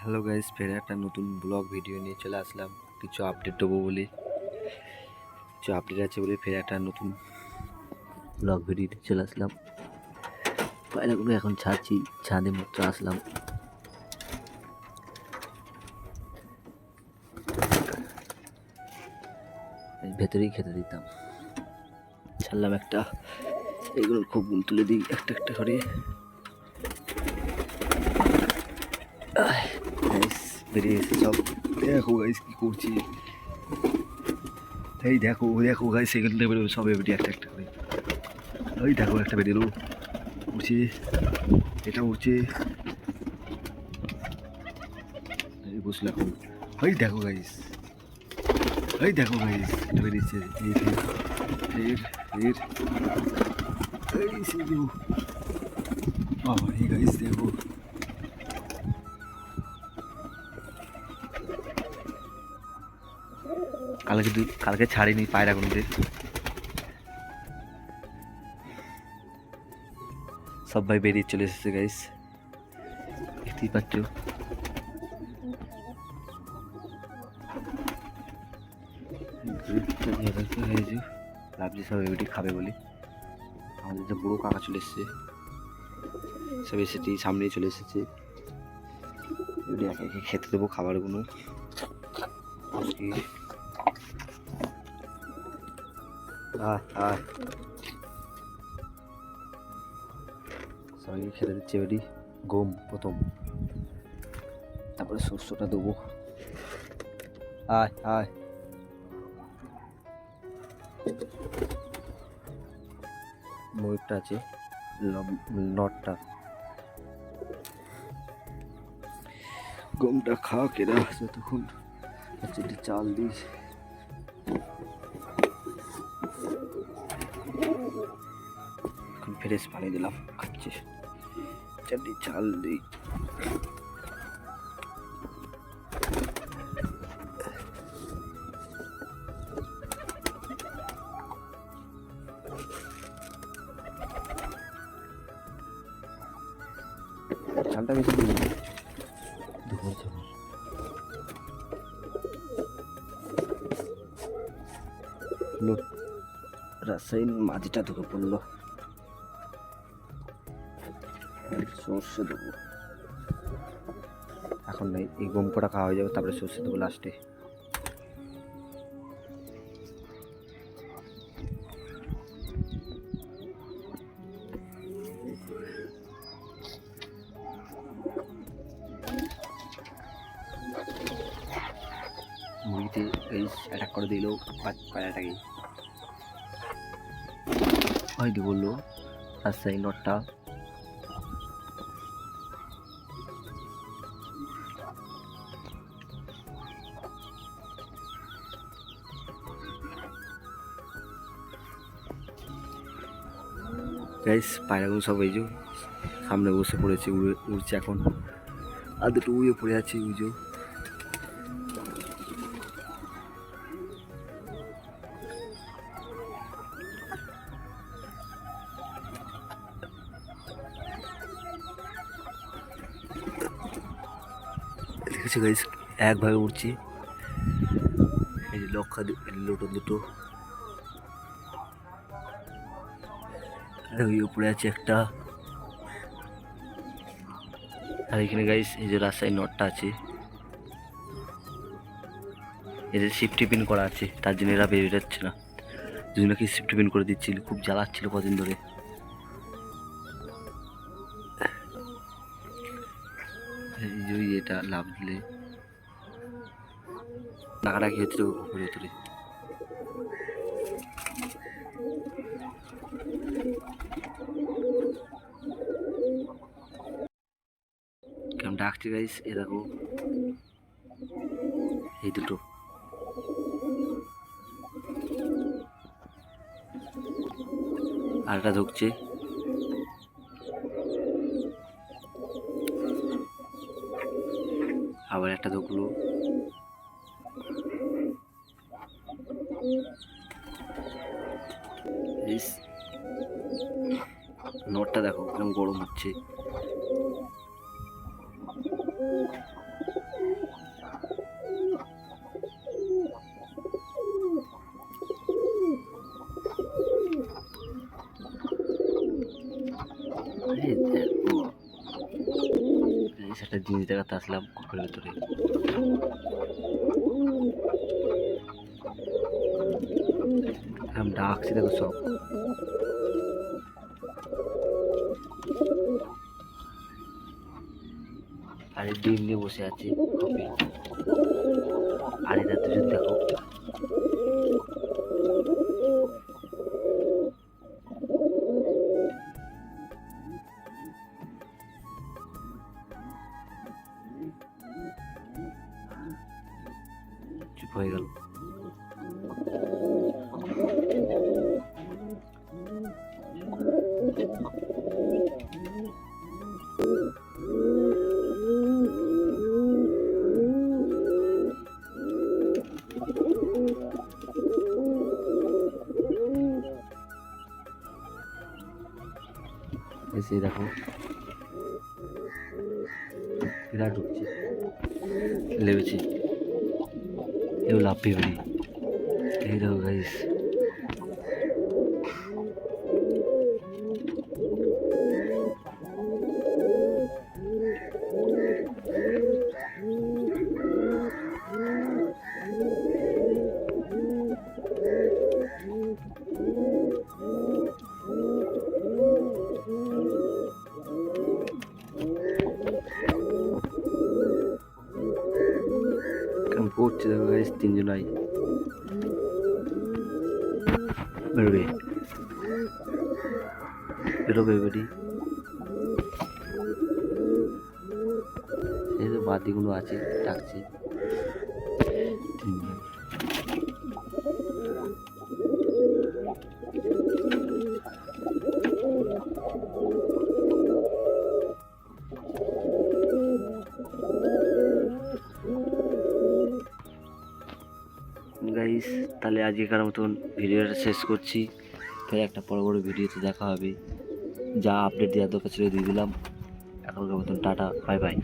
Hello guys, ফের একটা নতুন ব্লগ ভিডিও নিয়ে চলে আসলাম। কিছু আপডেট দেবো বলে, কিছু আপডেট আছে বলে ফের একটা নতুন ব্লগ ভিডিও চলে আসলাম। পায়রাগুলো এখন ছাড়ছি, ছাদে মাত্র আসলাম। ভেতরেই খেতে দিতাম, ছাড়লাম একটা। এগুলো খুব তুলে দিই একটা একটা করে। বেরিয়ে এসে সব দেখো গাইস কি করছি। এই দেখো দেখো গাইস, এগুলো বেরোবে সব এবারে একটা একটা করে। ওই দেখো একটা বেরিয়ে উঠছে, এটা উঠছে, বুঝলে এখন। ওই দেখো গাইস, ওই দেখো গাইস, এটা বেরিয়েছে। এই ফের ফের ফের এই সিজু বাবা, এই গাইস দেখো। কালকে ছাড়িনি পায়রাগুলোদের, সবাই বেরিয়ে চলে এসেছে গাইস, দেখতেই পাচ্ছ। ভাবছি সব এগুলি খাবে বলে। আমাদের যে বুড়ো কাকা চলে এসেছে, সব এসেছি সামনেই চলে এসেছে। এগুলি একে একে খেতে দেবো খাবারগুলো। সবাইকে খেতে দিচ্ছে এবারে গম প্রথম, তারপরে শস্যটা দেবো। আয় আয়, ময়ূরটা আছে, নটটা। গমটা খা কেরা যতক্ষণ চাল দিস। এখন ফ্রেশ পানি দিলাম, খাচ্ছে। চারটি চাল দিই। চালটা বেশি দিই রাসায়নিক মাটিটা ঢুকে পড়লো। সর্ষে দেবো এখন, নেই এই গম কটা খাওয়া হয়ে যাবে, তারপরে সর্ষে দেবো লাস্টে। মুড়িতে এই অ্যাটাক করে দিল পায়রাটাকে, হয়তো বললো রাজশাহী নটটা। গাইস পায়রাগুলো সব এই যে সামনে বসে পড়েছে, উড়ছে এখন। আর দুটো উড়ে পড়ে আছে উজো। দেখেছো গাইস, একভাবে উড়ছি। এই যে লক্ষা দুটো দুটো, আর ওই উপরে আছে একটা। আর এখানে গাইস এই যে রাজশাহী নটটা আছে, এদের শিফট পিন করা আছে, তার জন্য এরা বেরিয়ে যাচ্ছে না। দুজনকে শিফট পিন করে দিচ্ছিল, খুব জ্বালাচ্ছিল কদিন ধরে। এই যে এটা লাভ দিলে ডাকাডাকি হচ্ছে উপরে ভেতরে। কেমন ডাকছে গাইস, এ দেখো এই দুটো। আরটা ঢুকছে, আবার একটা ঢুকলো। নটটা দেখো কেমন গরম হচ্ছে। একটা জিনিস দেখাতে আসলাম কূপের ভেতরে। ডাকছি দেখো সব। আর ডিম নিয়ে বসে আছে কপি। আর এটা দুজন দেখো। চুপ হয়ে গেল। এসে দেখো এরা ঢুকছে, লেবেছে, এগুলো লাফিয়ে বেরি। এই দেখো গাইস, কেমন করছে দেখো গাইস, তিনজনাই বেরোবে, বেরোবে বেরি। এই যে বাতিগুলো আছে ডাকছে তিনজন। গাইস তাহলে আজকের মতন ভিডিওটা শেষ করছি। ফের একটা বড় ভিডিওতে দেখা হবে। যা আপডেট দেওয়ার দরকার ছিল দিয়ে দিলাম। এখনকার মতন টাটা, বাই বাই।